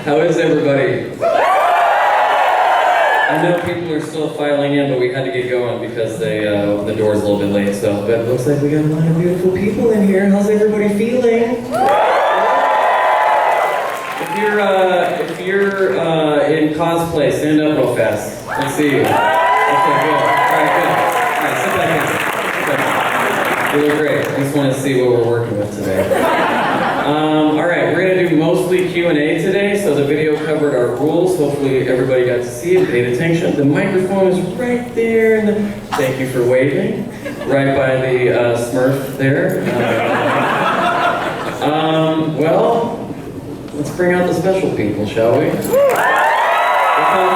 How is everybody? I know people are still filing in, but we had to get going because the door's a little bit late. So, but it looks like we got a lot of beautiful people in here. How's everybody feeling? If you're in cosplay, stand up real fast. Let's see you. Okay, good. All right, good. All right, sit back in. You look great. I just want to see what we're working with today. All right, we're going to do mostly Q&A today, so the video covered our rules. Hopefully everybody got to see it, paid attention. The microphone is right there, and thank you for waving. Right by the Smurf there. Well, let's bring out the special people, shall we? Without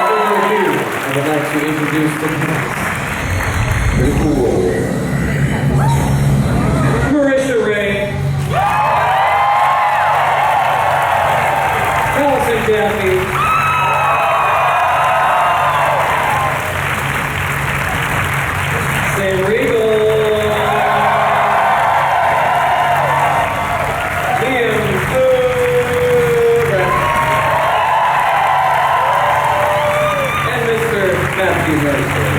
further ado, I would like to introduce the cast. Pretty cool. Marisha Ray. Jaffe. Sam Riegel. And Mr. Matthew Mercer.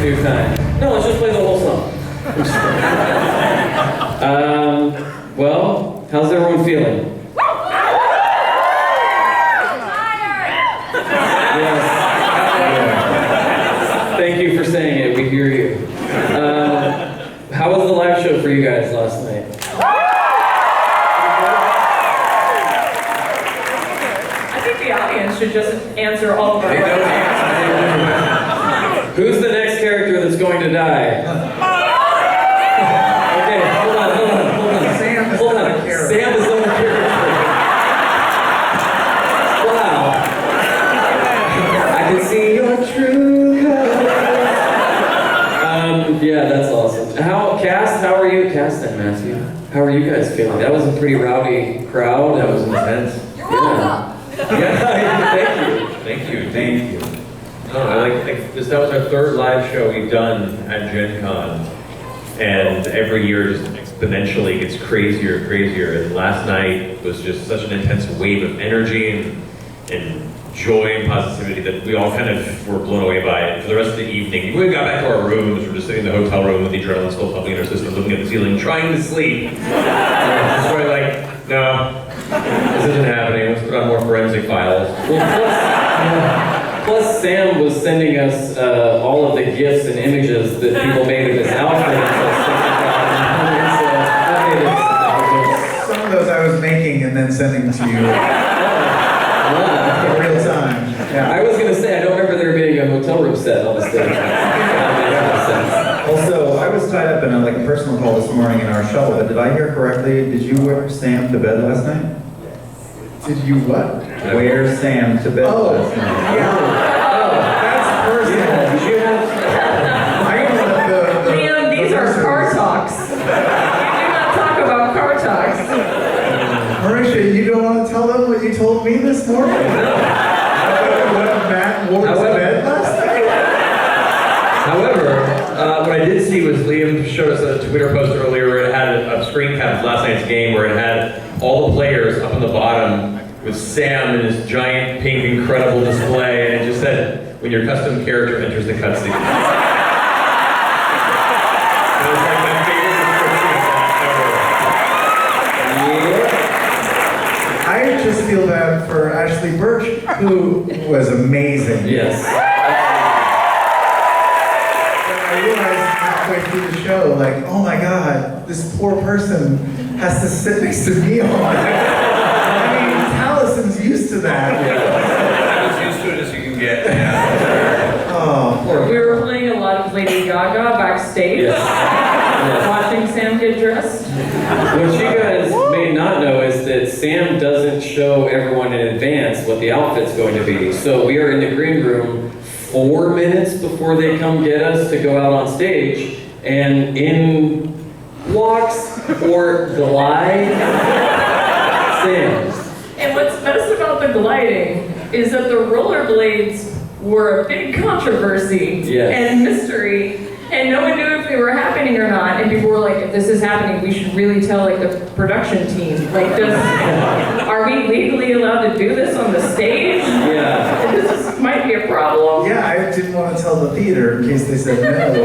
Too kind. No, let's just play the whole song. Well, how's everyone feeling? Yes. Thank you for saying it. We hear you. How was the live show for you guys last night? I think the audience should just answer all of our questions. Who's the next character that's going to die? Okay, hold on. Sam is not a character. Sam is not a character. Wow. I can see your true colors. Yeah, that's awesome. How are you? Cass and Matthew. How are you guys feeling? That was a pretty rowdy crowd. That was intense. Yeah. Thank you. No, that was our third live show we've done at GenCon, and every year just exponentially gets crazier and crazier. And last night was just such an intense wave of energy and joy and positivity that we all kind of were blown away by it. For the rest of the evening, we got back to our rooms. We're just sitting in the hotel room with the adrenaline still pumping in our system, looking at the ceiling, trying to sleep. Just sort of like, no, this isn't happening. Let's put on more forensic files. Plus, Sam was sending us all of the gifs and images that people made of his outfit. Some of those I was making and then sending to you in real time. Yeah. I was going to say, I don't remember there being a hotel room set on the stage. Also, I was tied up in a personal call this morning in our shuttle, but did I hear correctly? Did you wear Sam to bed last night? Did you what? Wear Sam to bed last night. Yeah. That's personal. Yeah. Did you have... Liam, these are car talks. You do not talk about car talks. Marisha, you don't want to tell them what you told me this morning? What Matt wore to bed last night? However, what I did see was Liam showed us a Twitter post earlier where it had a screen cap of last night's game where it had all the players up on the bottom with Sam in his giant, pink, incredible display, and it just said, when your custom character enters the cutscene. It was like my favorite description ever. I just feel bad for Ashley Birch, who was amazing. Yes. I realized halfway through the show, oh my God, this poor person has to sit next to me all night. Taliesin's used to that. As used to it as you can get. Yeah. Oh, poor. We were playing a lot of Lady Gaga backstage. Yes. Watching Sam get dressed. What you guys may not know is that Sam doesn't show everyone in advance what the outfit's going to be. So we are in the green room 4 minutes before they come get us to go out on stage, and in walks or glide Sam. And what's best about the gliding is that the rollerblades were a big controversy Yes. and mystery, and no one knew if they were happening or not. And people were like, "If this is happening, we should really tell like the production team. Like, are we legally allowed to do this on the stage? Yeah. This might be a problem." Yeah, I didn't want to tell the theater in case they said no.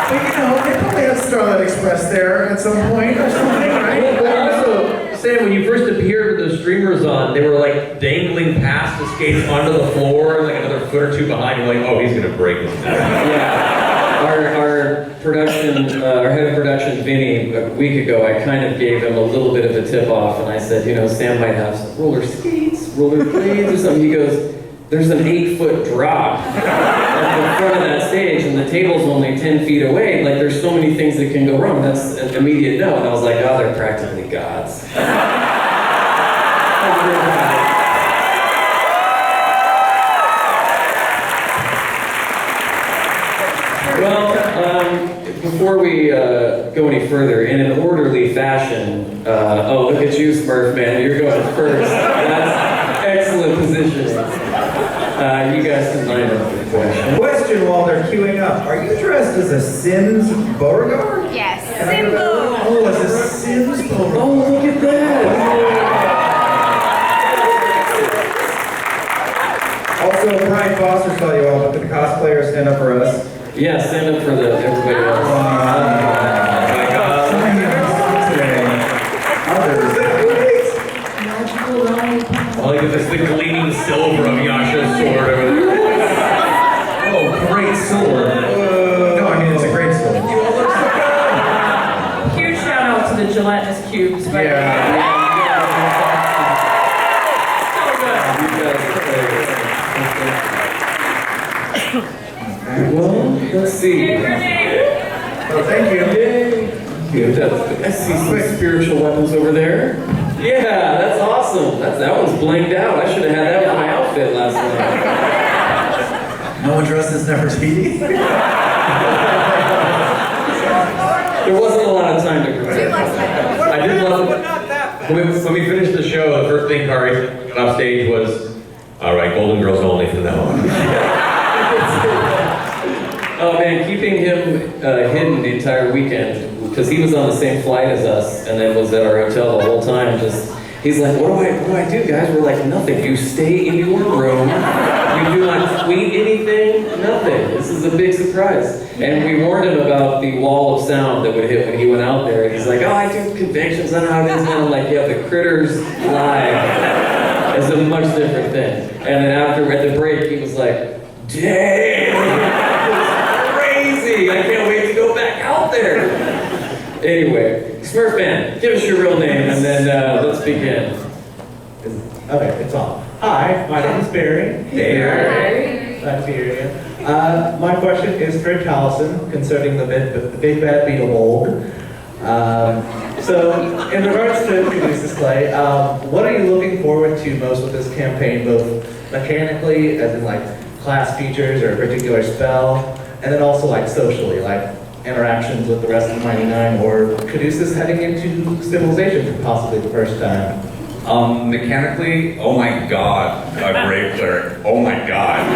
But you know, they probably had Starlight Express there at some point or something, right? But also, Sam, when you first appeared with those streamers on, they were like dangling past the skates onto the floor, like another foot or two behind. You're like, oh, he's gonna break this now. Yeah. Our production, our head of production, Vinny, a week ago, I kind of gave him a little bit of a tip off, and I said, you know, Sam might have some roller skates, roller blades, or something. He goes, there's an 8-foot drop at the front of that stage, and the table's only 10 feet away. Like, there's so many things that can go wrong. That's an immediate no. And I was like, oh, they're practically gods. Well, before we go any further, in an orderly fashion, oh, look at you, Smurf Man, you're going first. That's excellent positioning. You guys can line up for the question. Question while they're queuing up. Are you dressed as a Sims Beauregard? Yes. Simbo! Oh, as a Sims Beauregard. Oh, look at that! Also, Brian Foster saw you all, but could the cosplayers stand up for us? Yeah, stand up for the everybody else. Something you haven't seen today. Others. I like this the gleaming silver of Yasha's sword over there. Oh, great sword. No, I mean, it's a great sword. Huge shout out to the gelatinous cubes. By the way. Well, let's see. Oh, thank you. I see some spiritual weapons over there. Yeah, that's awesome. That one's blinged out. I should have had that with my outfit last night. No one dressed as Nefertiti? There wasn't a lot of time to prepare. I did love it. When we finished the show, the first thing Kari got off stage was, all right, Golden Girls only from now on. Oh man, keeping him hidden the entire weekend, because he was on the same flight as us and then was at our hotel the whole time. He's like, what do I do, guys? We're like, nothing. You stay in your room. You do not tweet anything. Nothing. This is a big surprise. And we warned him about the wall of sound that would hit when he went out there. And he's like, oh, I do conventions. I know how it is. And I'm like, yeah, the Critters Live is a much different thing. And then after at the break, he was like, damn. I can't wait to go back out there. Anyway, Smurf Man, give us your real name and then let's begin. Okay, it's on. Hi, my name is Barry. Hey, Barry. Nice to hear you. My question is for Taliesin concerning the Big Bad Beetleborg. So, in regards to Caduceus Clay, what are you looking forward to most with this campaign, both mechanically, as in like class features or a particular spell, and then also like socially, like interactions with the rest of the Mighty Nine, or Caduceus heading into civilization for possibly the first time? Mechanically, oh my god, a great cleric. Oh my god.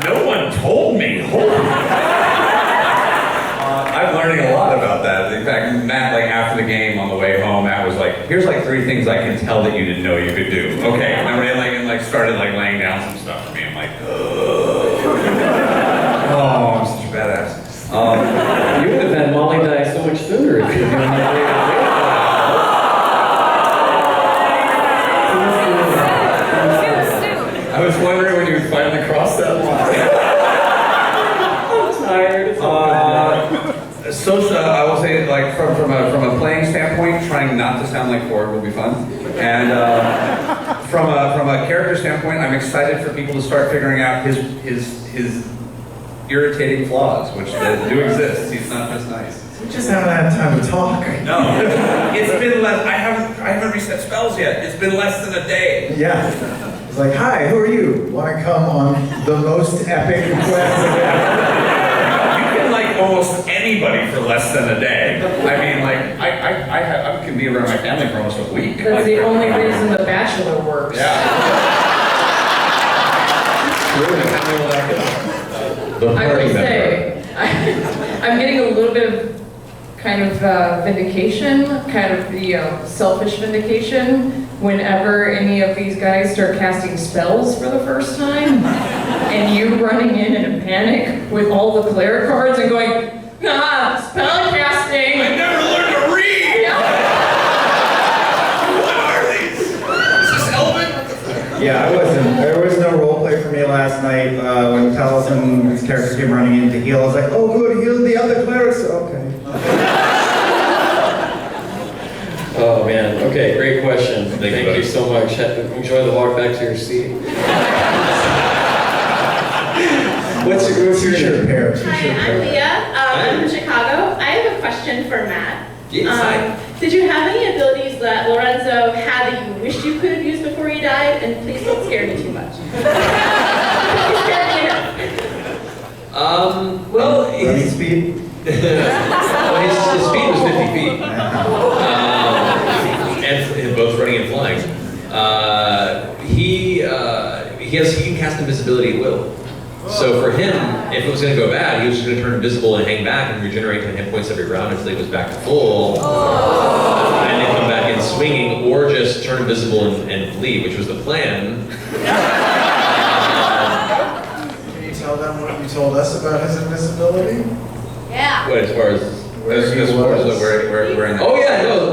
No one told me. I'm learning a lot about that. In fact, Matt, like after the game on the way home, Matt was like, here's like 3 things I can tell that you didn't know you could do. Okay, and I ran and started like laying down some stuff for me. I'm like, oh, I'm such a badass. You would have had Molly die so much sooner if you had done that. I was wondering when you would finally cross that line. I'm tired. It's all good. Social, I will say, like from a playing standpoint, trying not to sound like Ford will be fun. And from a character standpoint, I'm excited for people to start figuring out his irritating flaws, which do exist. He's not just nice. We just haven't had time to talk. No, it's been less. I haven't reset spells yet. It's been less than a day. Yeah. It's like, hi, who are you? Want to come on the most epic quest? You can like almost anybody for less than a day. I mean, like, I can be around my family for almost a week. That's the only reason The Bachelor works. Yeah. The I party will member. say, I'm getting a little bit of kind of vindication, kind of selfish vindication, whenever any of these guys start casting spells for the first time, and you running in a panic with all the cleric cards and going, spellcasting! I never learned to read! Yeah. What are these? Is this Elvin? Yeah, there was no role play for me last night when Taliesin's character came running in to heal. I was like, oh good, heal the other clerics. Okay. Oh man, okay, great question. Thank you, Thank buddy. you so much. Enjoy the walk back to your seat. What's your T-shirt name? pair. Hi, I'm Leah. I'm from Chicago. I have a question for Matt. Yes, hi. Did you have any abilities that Lorenzo had that you wished you could have used before he died? And please don't scare me too much. You scared me enough. Well, Running speed? his speed was 50 feet. And both running and flying. He can cast invisibility at will. So for him, if it was going to go bad, he was just going to turn invisible and hang back and regenerate 10 hit points every round until he was back to full. And then come back in swinging, or just turn invisible and flee, which was the plan. Can you tell them what you told us about his invisibility? Yeah. What, as far as Where he was. We're in Oh yeah, no.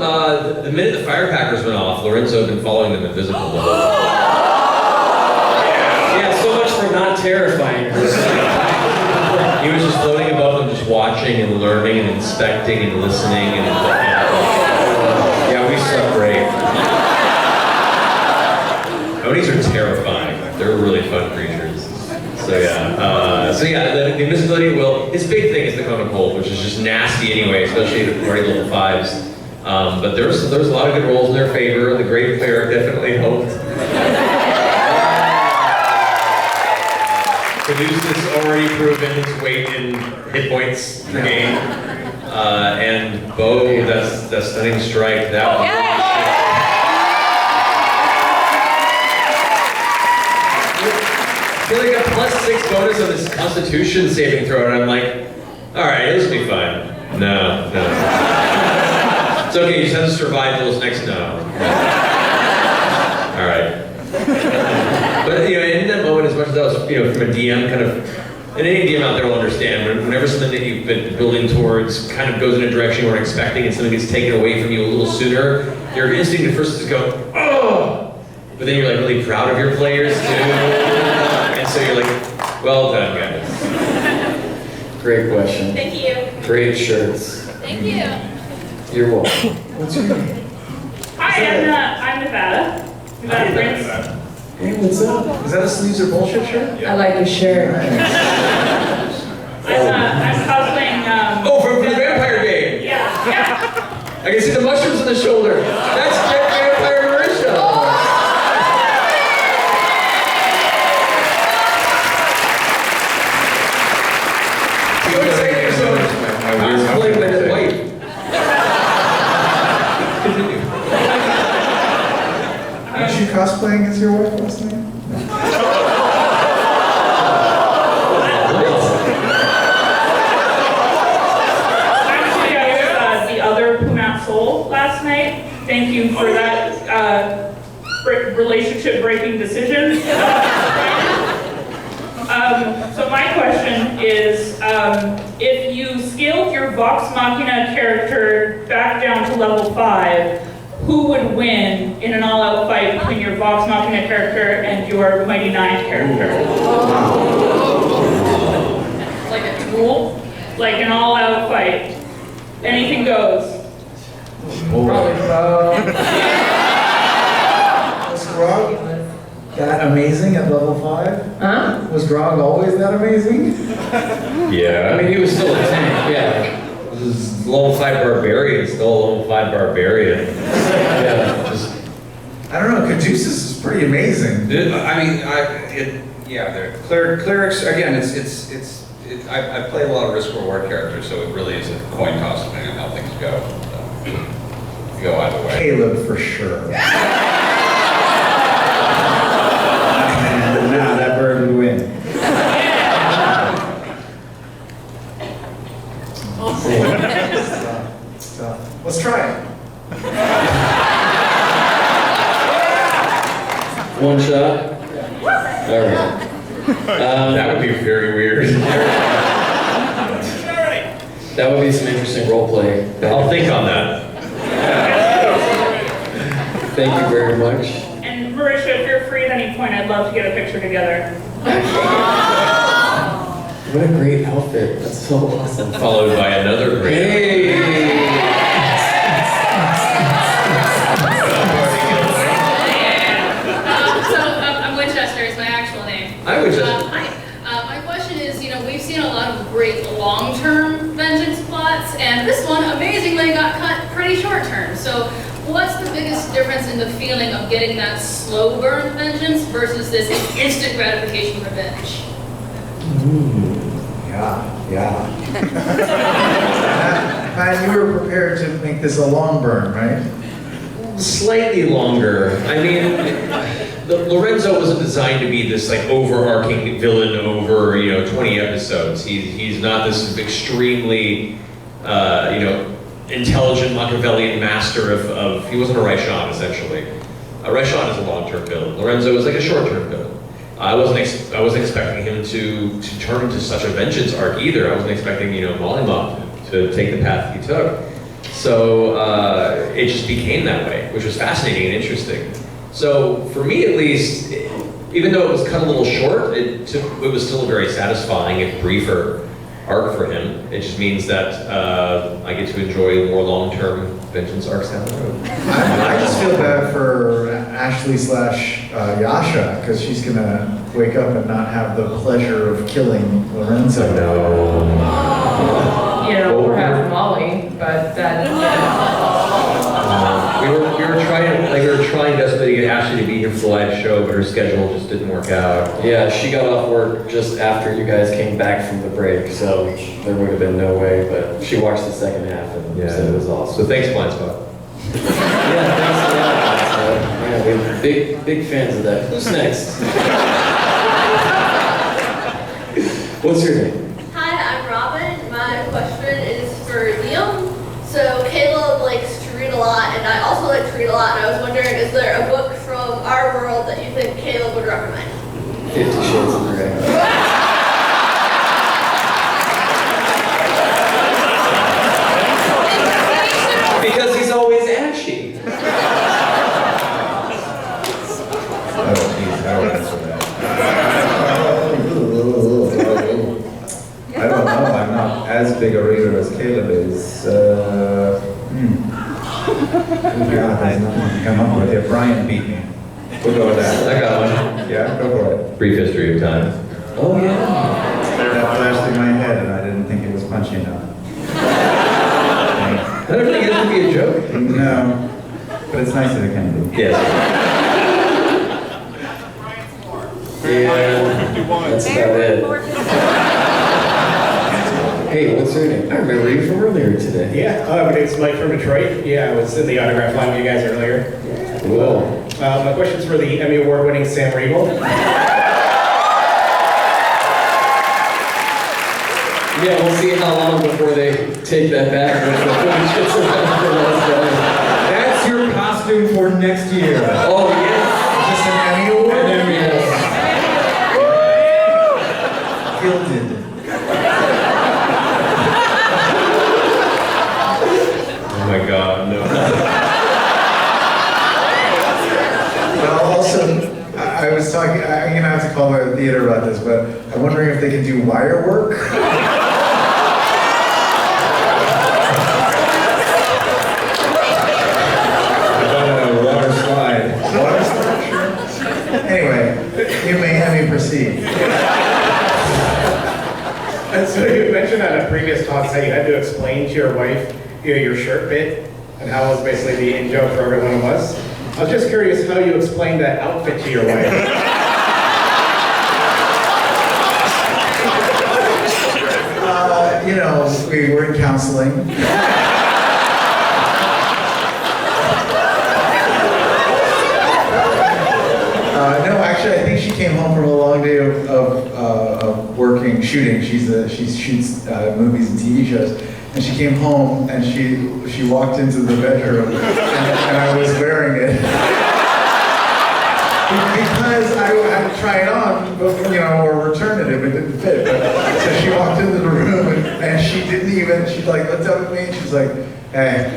The minute the firepackers went off, Lorenzo had been following them invisible. the whole time. Yeah, so much for not terrifying her. He was just floating above them, just watching and learning and inspecting and listening and yeah, we slept great. Onis are terrifying. They're really fun creatures. So yeah, the invisibility will. His big thing is the cone of hold, which is just nasty anyway, especially at party level 5s. But there's a lot of good rolls in their favor. The great cleric definitely helped. Caduceus already proven his weight in hit points per game. And Bo, that stunning strike, that one. I feel like a +6 bonus on this Constitution saving throw, and I'm like, all right, this will be fun. No. It's okay, you just have to survive till this next no. All right. But in that moment, as much as I was, from a DM kind of, and any DM out there will understand, whenever something that you've been building towards kind of goes in a direction you weren't expecting and something gets taken away from you a little sooner, your instinct at first is to go, oh! But then you're like really proud of your players too. And so you're like, well done, guys. Great question. Thank you. Great shirts. Thank you. You're welcome. What's your name? Hi, I'm Nevada. Nevada Prince. Hey, what's up? Is that a sleeves or bullshit shirt? I like your shirt. I'm cosplaying. Oh, from the Vampire Game! Yeah. I can see the mushrooms on the shoulder. That's Vampire Marisha! So excited for so much. I was playing with his wife. Continue. Aren't you cosplaying as your wife last night? Actually, I was the other Pumat Soul last night. Thank you for that relationship-breaking decision. So my question is, if you scaled your Vox Machina character back down to level 5, who would win in an all-out fight between your Vox Machina character and your Mighty Nine character? Like a duel? Like an all-out fight. Anything goes. Probably Was Grog that amazing at level 5? Huh? Was Grog always that amazing? Yeah, I mean, he was still a tank, yeah. This is level 5 barbarian, still a level 5 barbarian. Yeah, just I don't know, Caduceus is pretty amazing. Clerics, again, I play a lot of risk reward characters, so it really is a coin toss depending on how things go. So, go either way. Caleb for sure. Nah, that bird would win. Let's try it. One shot. All right. That would be very weird. That would be some interesting role play. I'll think on that. Thank you very much. And Marisha, if you're free at any point, I'd love to get a picture together. What a great outfit. That's so awesome. Followed by another great. Hey! I'm Winchester is my actual name. Hi, Winchester. Hi. My question is, we've seen a lot of great long-term vengeance plots, and this one amazingly got cut pretty short-term. So what's the biggest difference in the feeling of getting that slow burn vengeance versus this instant gratification revenge? Yeah. Matt, you were prepared to make this a long burn, right? Slightly longer. I mean, Lorenzo wasn't designed to be this like overarching villain over 20 episodes. He's not this extremely intelligent Machiavellian master of he wasn't a Raishan essentially. Raishan is a long-term villain. Lorenzo is like a short-term villain. I wasn't expecting him to turn into such a vengeance arc either. I wasn't expecting Molly to take the path he took. So it just became that way, which was fascinating and interesting. So for me at least, even though it was cut a little short, it was still a very satisfying, if briefer, arc for him. It just means that I get to enjoy more long-term vengeance arcs down the road. I just feel bad for Ashley / Yasha, because she's gonna wake up and not have the pleasure of killing Lorenzo. Or have Molly, but that, We were trying desperately to get Ashley to be here for the live show, but her schedule just didn't work out. Yeah, she got off work just after you guys came back from the break, so there would have been no way, but she watched the second half and said it was awesome. So thanks, Blind Spot. Yeah, thanks a lot. Yeah, we're big fans of that. Who's next? What's your name? Hi, I'm Robin. My question is for Liam. So Caleb likes to read a lot, and I also like to read a lot, and I was wondering, is there a book from our world that you think Caleb would recommend? 50 Shades of Grey. Because he's always ashy. Oh, geez, I would answer that. I don't know, I'm not as big a reader as Caleb is. God, there's nothing to come up with here. Brian beat me. We'll go with that. I got one. Yeah, go for it. Brief history of time. Oh, yeah. That flashed through my head and I didn't think it was punchy enough. I don't think it has to be a joke. No, but it's nice that it can be. Yes. Yeah, that's about it. Hey, what's your name? I remember you from earlier today. Yeah, my name's Mike from Detroit. Yeah, I was in the autograph line with you guys earlier. Cool. My question's for the Emmy Award-winning Sam Riegel. Yeah, we'll see how long before they take that back. That's your costume for next year. Oh, yeah. Is this an Emmy Award? An Emmy, yes. Gilded. Oh my God, no. Well, also, I was talking, I'm gonna have to call my theater about this, but I'm wondering if they can do wire work. Water slide. Water structure. Anyway, you may have me proceed. And so you mentioned on a previous talk how you had to explain to your wife your shirt bit and how it was basically the in-joke for everyone was. I was just curious how you explained that outfit to your wife. You know, we were in counseling. No, actually, I think she came home from a long day of working, shooting. She shoots movies and TV shows, and she came home and she walked into the bedroom, and I was wearing it because I had to try it on, you know, or return it if it didn't fit. But, so she walked into the room and she didn't even. She like looked up at me and she's like, "Hey."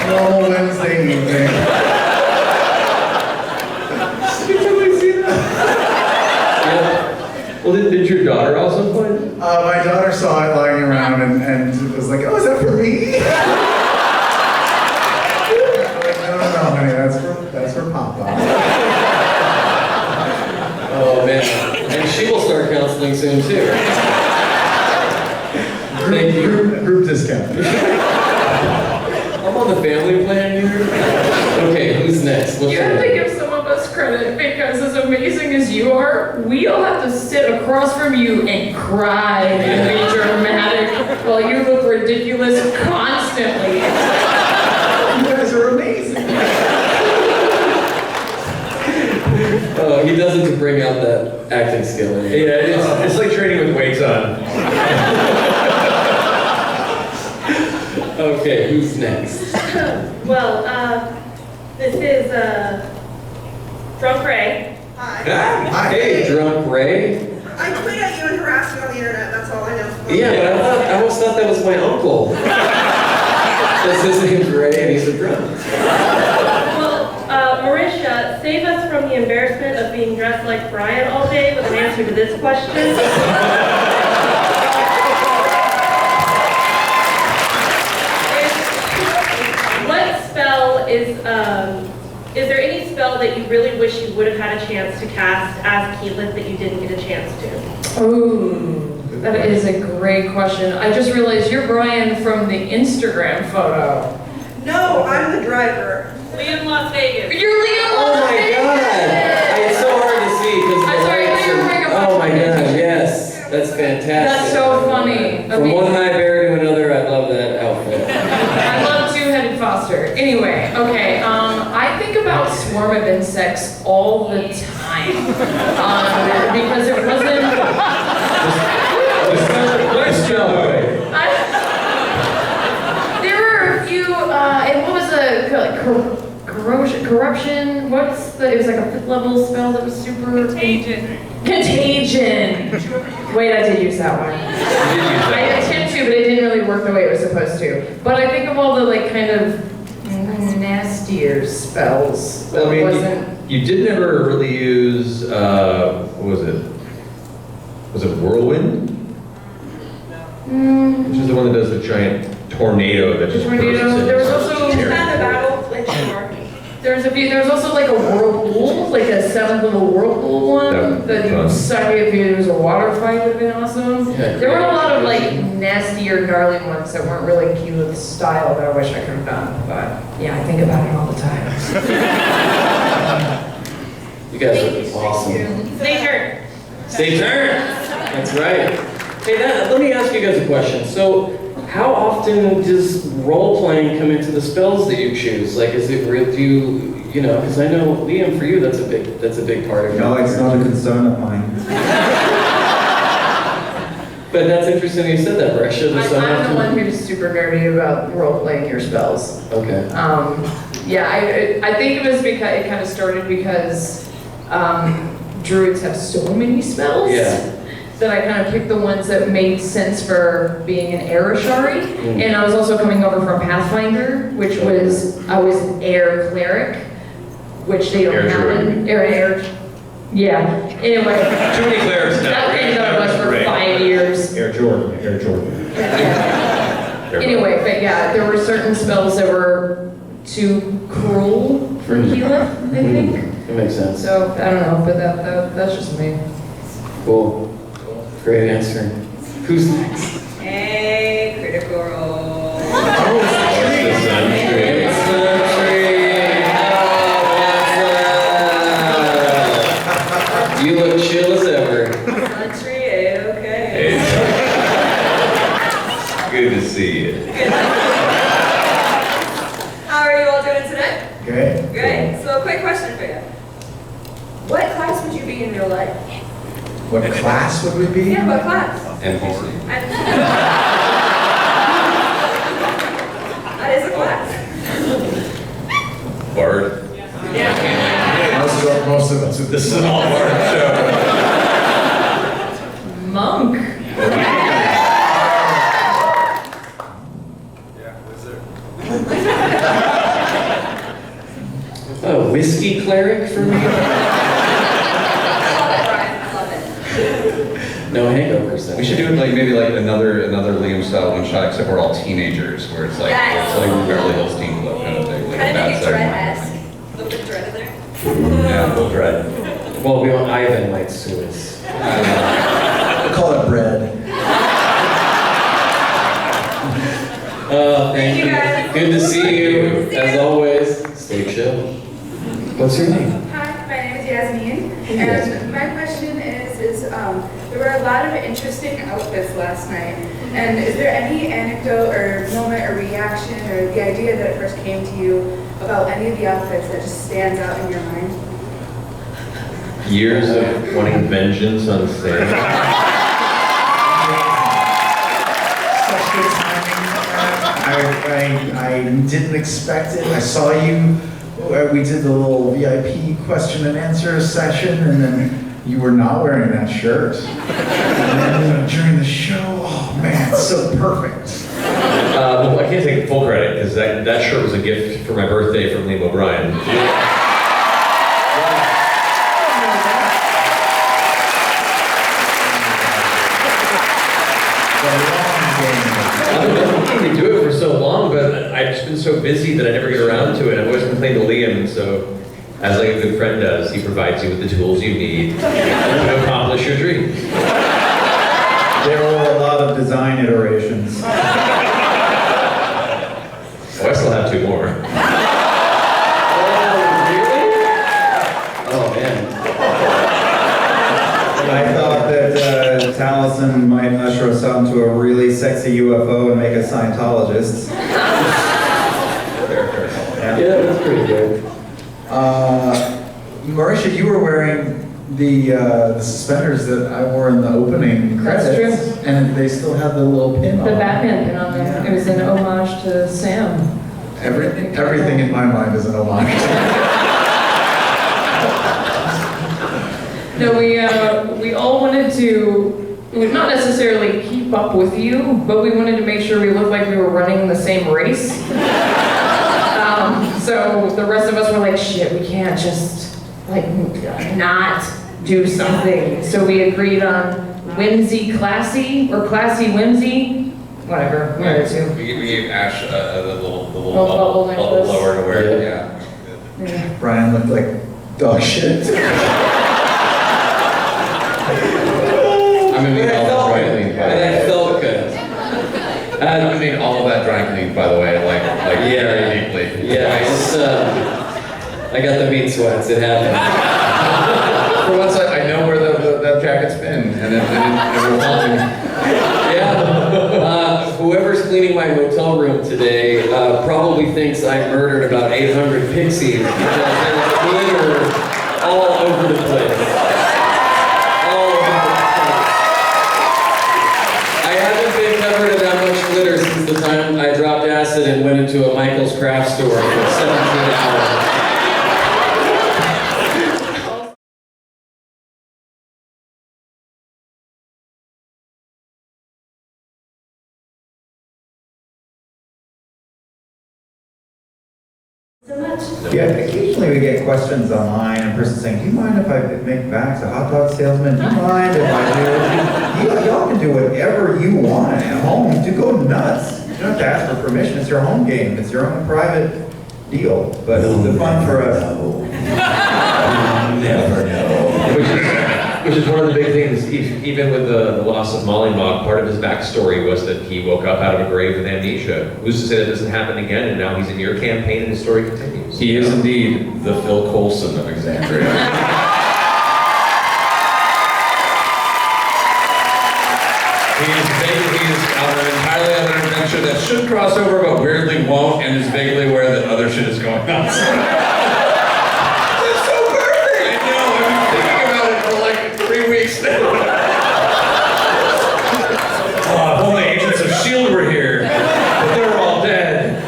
Normal Wednesday evening. Well, did your daughter also play? My daughter saw it lying around and was like, "Oh, is that for me?" I'm like, no, honey, that's for Papa. Oh man, and she will start counseling soon too. Thank you. Group discount. I'm on the family plan here. Okay, who's next? What's You your have to name? give some of us credit because as amazing as you are, we all have to sit across from you and cry and be dramatic while you look ridiculous constantly. You guys are amazing. Oh, he does it to bring out that acting skill in you. Yeah, it's like training with weights on. Okay, who's next? Well, this is Drunk Ray. Hi. Hey, Drunk Ray. I tweet at you and harass you on the internet, that's all I know. Yeah, but I always thought that was my uncle. That's his name's Ray and he's a drunk. Well, Marisha, save us from the embarrassment of being dressed like Brian all day with an answer to this question. What spell is there any spell that you really wish you would have had a chance to cast as Keyleth that you didn't get a chance to? Ooh, that is a great question. I just realized you're Brian from the Instagram photo. No, I'm the driver. Liam Las Vegas. You're Liam Oh Las my Vegas! god! It's so hard to see because I'm sorry, I thought you were wearing a Oh my god, yes. That's fantastic. That's so funny. From one high bear to another, I love that outfit. I love two-headed Foster. Anyway, okay, I think about swarm of insects all the time. Because it wasn't... Let's go. There were a few, and what was the, like, corruption? It was like a 5th level spell that was super... Contagion! Wait, I did use that one. I attempt to, but it didn't really work the way it was supposed to. But I think of all the, like, kind of nastier spells that Well, I mean, wasn't... you did never really use, what was it? Was it Whirlwind? Which is the one that does the giant tornado that just Tornado. bursts in There was and also- starts tearing. At the battle, like, sure. There's also like a whirlpool, like a 7th level whirlpool one that you suck if there was a water fight would have been awesome. Yeah, There were a lot of like nastier, gnarly ones that weren't really Keyleth style that I wish I could have done. But yeah, I think about it all the time. You guys are awesome. Stay turn. Stay tuned. That's right. Hey, let me ask you guys a question. So, how often does role-playing come into the spells that you choose? Like, is it real? Do you know? Because I know Liam, for you, that's a big part of it. No, it's not a concern of mine. But that's interesting you said that, Marisha. I'm the one who's super nerdy about role-playing your spells. Okay. Yeah, I think it was because it kind of started because druids have so many spells. Yeah. That I kind of picked the ones that made sense for being an Arashari. And I was also coming over from Pathfinder, which was, I was an air cleric, which they don't have in air. Yeah, anyway. Too many clerics now. That thing that I was for 5 years. Air Jordan. Yeah. Anyway, but yeah, there were certain spells that were too cruel for Keyleth, I think. That makes sense. So, I don't know, but that's just me. Cool. Great answer. Who's next? Hey, Critical Role. It's the sun tree. It's the tree. Oh, you look chill as ever. Country, okay. Hey. Good to see you. How are you all doing today? Great. Great. So, a quick question for you. What class would you be in real life? What class would we be? Yeah, what class? NPC. That is a class. Bard. Yeah. Most of us. This is an all Bard show. Monk. A whiskey cleric for me? No hangovers then. We should do it like maybe like another Liam style one shot, except we're all teenagers, where it's like Yes. it's like Beverly Hills Teen Club kind of thing. Like Kind of bad make it side. dread-esque. A little bit of dread in there. Yeah, we'll dread. Well, we want Ivan might sue us. We'll call it bread. Thank you. guys. Good to see you, as always. Stay chill. What's your name? Hi, my name is Yasmin, Hey, and Yasmin. my question is there were a lot of interesting outfits last night, and is there any anecdote or moment or reaction or the idea that first came to you about any of the outfits that just stands out in your mind? Years of wanting vengeance on stage. Such good timing. I didn't expect it. I saw you. We did the little VIP question and answer session, and then you were not wearing that shirt. And then during the show, oh man, it's so perfect. Well, I can't take full credit because that shirt was a gift for my birthday from Liam O'Brien. I've been wanting to do it for so long, but I've just been so busy that I never get around to it. I've always complained to Liam, so as like a good friend does, he provides you with the tools you need to accomplish your dreams. There were a lot of design iterations. Oh, I still have 2 more. Oh, man. I thought that Taliesin might usher us out into a really sexy UFO and make us Scientologists. Yeah, that's pretty good. Marisha, you were wearing the suspenders that I wore in the opening That's credits. true. And they still have the little pin on The them. Batman pin on them. It was an homage to Sam. Everything in my mind is an homage. No, we all wanted to, not necessarily keep up with you, but we wanted to make sure we looked like we were running the same race. So the rest of us were like, shit, we can't just like not do something. So we agreed on whimsy classy or classy whimsy, whatever. One of the two. We gave Ash the little bubble necklace. lower to wear. Yeah. Yeah. Brian looked like dog shit. I mean, all that dry clean, by the way. That felt good. I mean, all of that dry clean, by the way, like very deeply. Yeah, it's, I got the meat sweats, it happened. For once, I know where that jacket's been, and it will help me. Yeah, whoever's cleaning my hotel room today probably thinks I murdered about 800 pixies because there's glitter all over the place. All over the place. I haven't been covered in that much glitter since the time I dropped acid and went into a Michael's craft store for 17 hours. Yeah, occasionally we get questions online, and a person saying, do you mind if I make Max a hot dog salesman? Do you mind if I do? Y'all can do whatever you want at home. To go nuts. You don't have to ask for permission. It's your home game. It's your own private deal. But it's the fun for us. Never know. Which is one of the big things, even with the loss of Mollymog, part of his backstory was that he woke up out of a grave with amnesia. Who's to say that doesn't happen again, and now he's in your campaign and his story continues? He is indeed the Phil Coulson of Exandria. He is entirely on an adventure that should cross over, but weirdly won't, and is vaguely aware that other shit is going on. That's so perfect! I know, I've been thinking about it for like 3 weeks now. Oh, if only agents of S.H.I.E.L.D. were here, but they're all dead.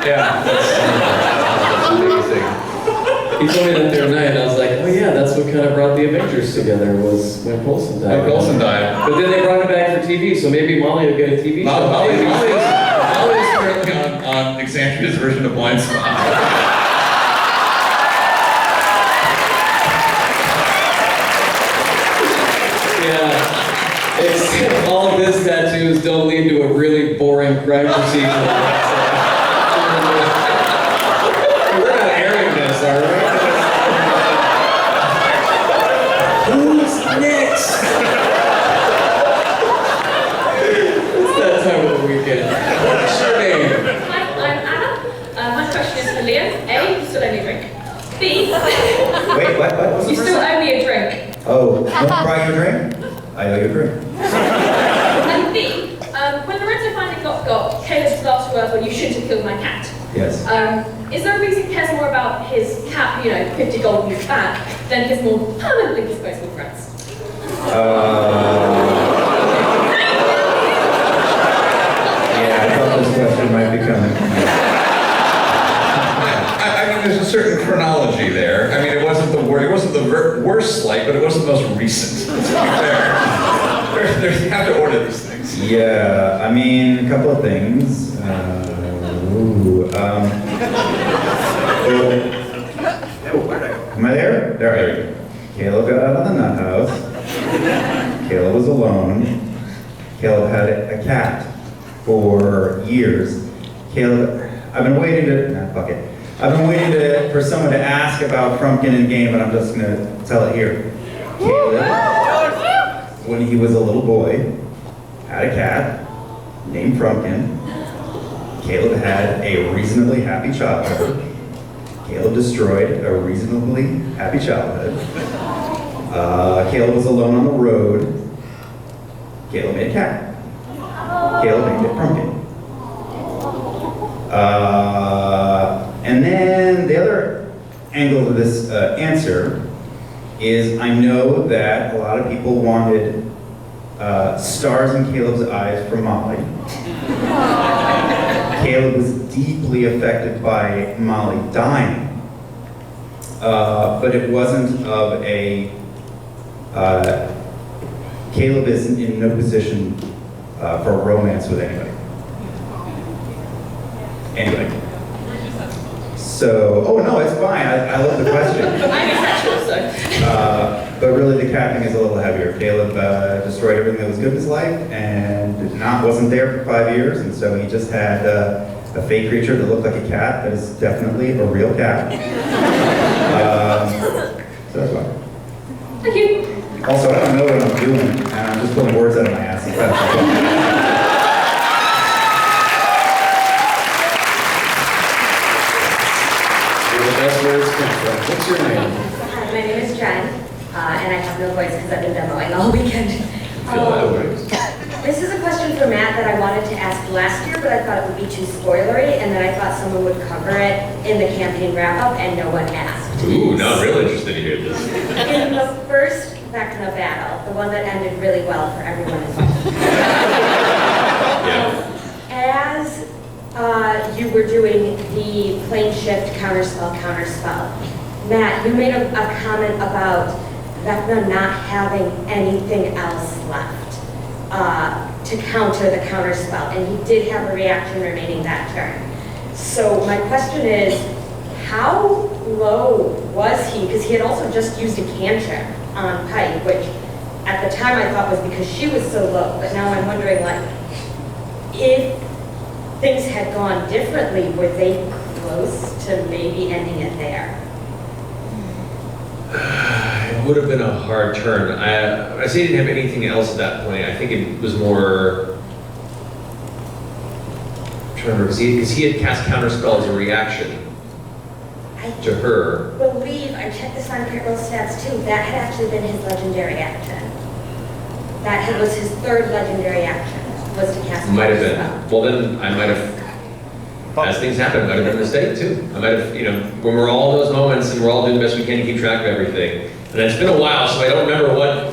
Yeah, that's amazing. He told me that the other night, and I was like, oh yeah, that's what kind of brought the Avengers together, was when Coulson died. When Coulson died. But then they brought it back for TV, so maybe Molly will get a TV show. Molly is currently on Exandria's version of Blind Spot. Yeah. It's, all of his tattoos don't lead to a really boring crime procedure. We're not airing this, are we? Who's next? It's that time of the weekend. What's your name? Hi, I'm Anna. My question is for Liam. A, you still owe me a drink. B, Wait, what was the you first still one? owe me a drink. Oh, no one brought you a drink? I owe you a drink. And B, when Lorenzo finally got Caleb's last words when you should have killed my cat. Yes. Is there a reason he cares more about his cat, 50 gold in his bag, than his more permanently disposable friends? Yeah, I thought this question might be coming. I mean, there's a certain chronology there. I mean, it wasn't the worst slight, but it wasn't the most recent. To be fair, you have to order these things. Yeah, I mean, a couple of things. Am I there? There I am. Caleb got out of the nut house. Caleb was alone. Caleb had a cat for years. Caleb, I've been waiting for someone to ask about Frumpkin in game, but I'm just gonna tell it here. Caleb, when he was a little boy, had a cat named Frumpkin. Caleb had a reasonably happy childhood. Caleb destroyed a reasonably happy childhood. Caleb was alone on the road. Caleb made a cat. Caleb named it Frumpkin. And then the other angle of this answer is I know that a lot of people wanted stars in Caleb's eyes for Molly. Caleb was deeply affected by Molly dying, but it wasn't of a, Caleb is in no position for romance with anybody. Anyway. So, oh no, it's fine. I love the question. I'm asexual, so. But really the cat thing is a little heavier. Caleb destroyed everything that was good in his life and wasn't there for 5 years, and so he just had a fake creature that looked like a cat that is definitely a real cat. So that's why. Thank you. Also, I don't know what I'm doing, and I'm just pulling words out of my ass. Best words come from. What's your name? Hi, my name is Jen, and I have no voice because I've been demoing all weekend. This is a question for Matt that I wanted to ask last year, but I thought it would be too spoilery, and then I thought someone would cover it in the campaign wrap-up, and no one asked. Ooh, now I'm really interested to hear this. In the first Vecna battle, the one that ended really well for everyone involved. As you were doing the plane shift counterspell, Matt, you made a comment about Vecna not having anything else left to counter the counterspell, and he did have a reaction remaining that turn. So my question is, how low was he? Because he had also just used a cantrip on Pike, which at the time I thought was because she was so low, but now I'm wondering, like, if things had gone differently, were they close to maybe ending it there? would have been a hard turn. I say he didn't have anything else at that point. I think it was more. I'm trying to remember, because he had cast Counterspell as a reaction to her. I believe, I checked this on Payroll stats too, that had actually been his legendary action. Was his third legendary action, was to cast. Might have Counterspell. been. Well, then I might have. As things happen, it might have been a mistake too. I might have, when we're all in those moments and we're all doing the best we can to keep track of everything. And it's been a while, so I don't remember what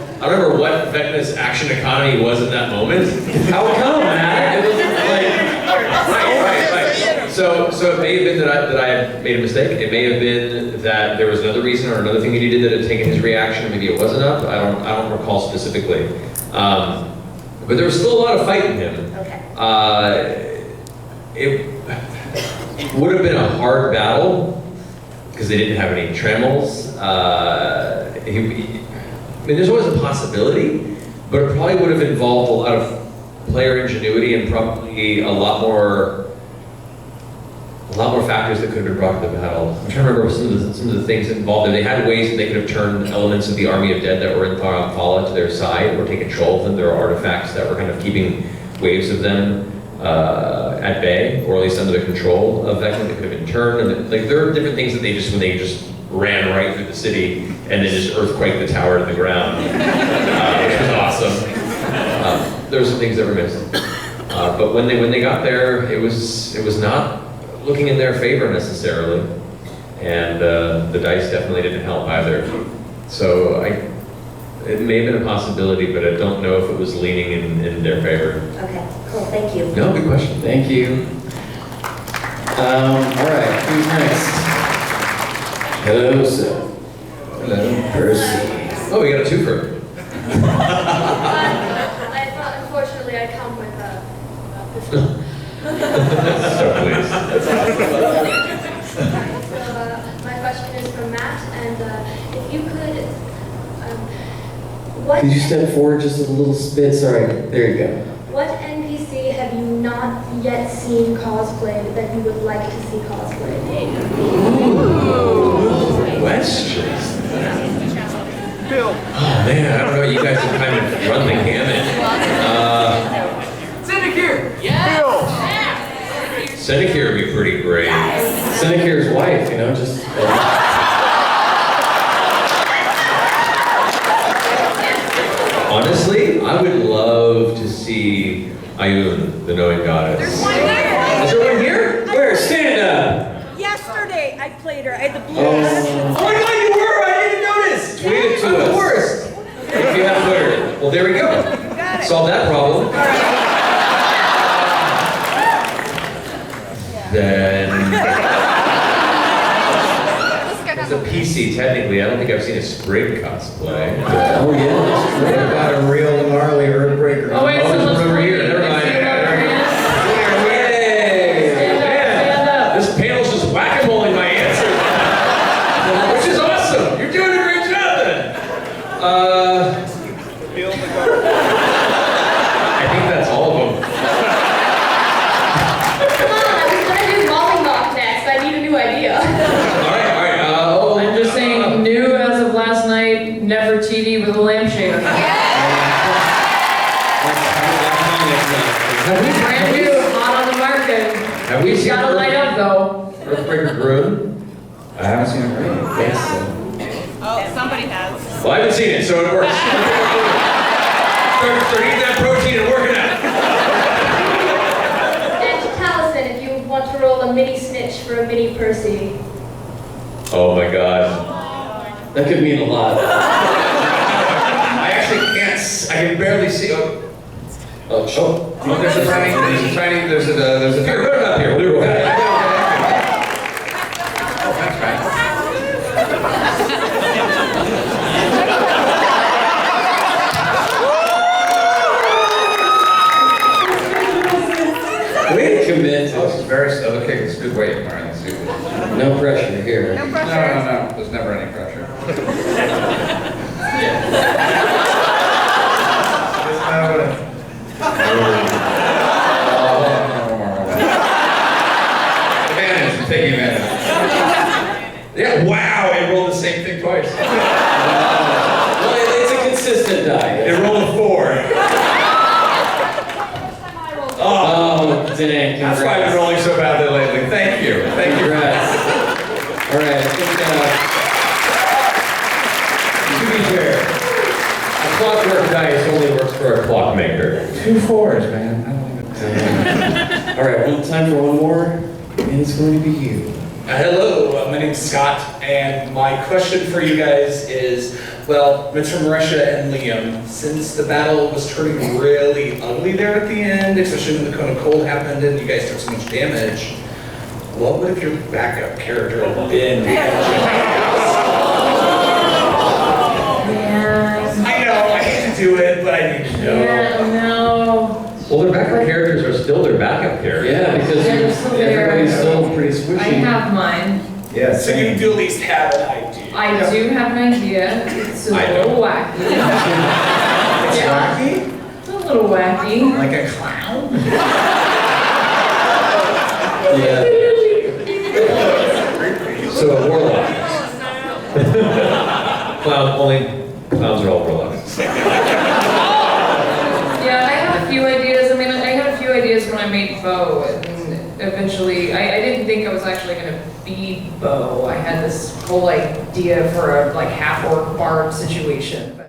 Vecna's action economy was at that moment. How come, man? It was Right. So it may have been that I had made a mistake. It may have been that there was another reason or another thing that he did that had taken his reaction. Maybe it wasn't up. I don't recall specifically. But there was still a lot of fight in him. Okay. It would have been a hard battle because they didn't have any trammels. There's always a possibility, but it probably would have involved a lot of player ingenuity and probably a lot more factors that could have been brought to the battle. I'm trying to remember some of the things involved there. They had ways that they could have turned elements of the Army of Dead that were in Thala to their side or take control of them. There are artifacts that were kind of keeping waves of them at bay, or at least under the control of Vecna. That could have been turned. And there are different things that when they just ran right through the city and then just earthquaked the tower to the ground, which was awesome. There were some things that were missed. But when they got there, it was not looking in their favor necessarily. And the dice definitely didn't help either. So it may have been a possibility, but I don't know if it was leaning in their favor. Okay, cool, thank you. No, good question. Thank you. All right, who's next? Hello, sir. Hello, Percy. Oh, we got a twofer. Unfortunately, I come with this So pleased. my question is from Matt, and if you could, what Could you step forward just a little bit? Sorry, there you go. what NPC have you not yet seen cosplayed that you would like to see cosplayed? Questions. Bill. Oh man, I don't know. You guys have kind of run the gamut. Syndicate! Senecure would be pretty great. Seneca's wife, just. Honestly, I would love to see Ayun, the knowing goddess. There's one there! Is there one here? Where? Stand up! Yesterday, I played her. I had the blue Oh my god, you were! I didn't notice! Tweet it to I'm us. the worst! If you have Twitter. Well, there we go. Solve that problem. Then... It's a PC, technically. I don't think I've seen a Sprig cosplay. Oh yeah, that's true. What about a real gnarly Earthbreaker? Oh wait, so let's over here. point. Never mind. Stand up. This panel's just whack-a-moling my answers. Which is awesome. You're doing a great job then. I think that's all of them. Come on, I was gonna do Mollymock next. I need a new idea. All right. I'm just saying, new as of last night, Nefertiti with a lampshade. Brand new, hot on the market. Have we seen Gotta light up though. Earthbreaker Groon? I haven't seen it. Yes. Oh, somebody has. Well, I haven't seen it, so it works. Start eating that protein and working out. And Taliesin, if you want to roll a mini snitch for a mini Percy. Oh my god. That could mean a lot. I actually can't. I can barely see. There's a There's a. Here, put it up here. We'll do it. Way to commit. Oh, this is very okay. It's a good weight. All right, let's see. No pressure here. No. There's never any pressure. Advantage. I'm taking advantage. Yeah, wow, it rolled the same thing twice. Well, it's a consistent die. It rolled a 4. Oh, dang. That's why I've been rolling so badly lately. Thank you. Thank you. Congrats. All right, I think, to be fair, A clockwork dice only works for a clockmaker. 2 4s, man. I don't even... all right, time for one more, and it's going to be you. Hello, my name's Scott, and my question for you guys is, well, it's from Marisha and Liam. Since the battle was turning really ugly there at the end, especially when the cone of cold happened and you guys took so much damage, what would have your backup character have been? I know, I hate to do it, but I need to know. Yeah, no. Well, their backup characters are still their backup characters. Yeah, because They're still there. everybody's still pretty I squishy. have mine. Yeah, So you do at least have an idea. I do have an idea. It's a I little don't. wacky. It's wacky? It's a little wacky. Like a clown? Yeah. So a warlock. Clowns are all warlocks. Yeah, I had a few ideas. I mean, I had a few ideas when I made Bo, and eventually, I didn't think I was actually going to be Bo. I had this whole idea for a like half-orc bard situation.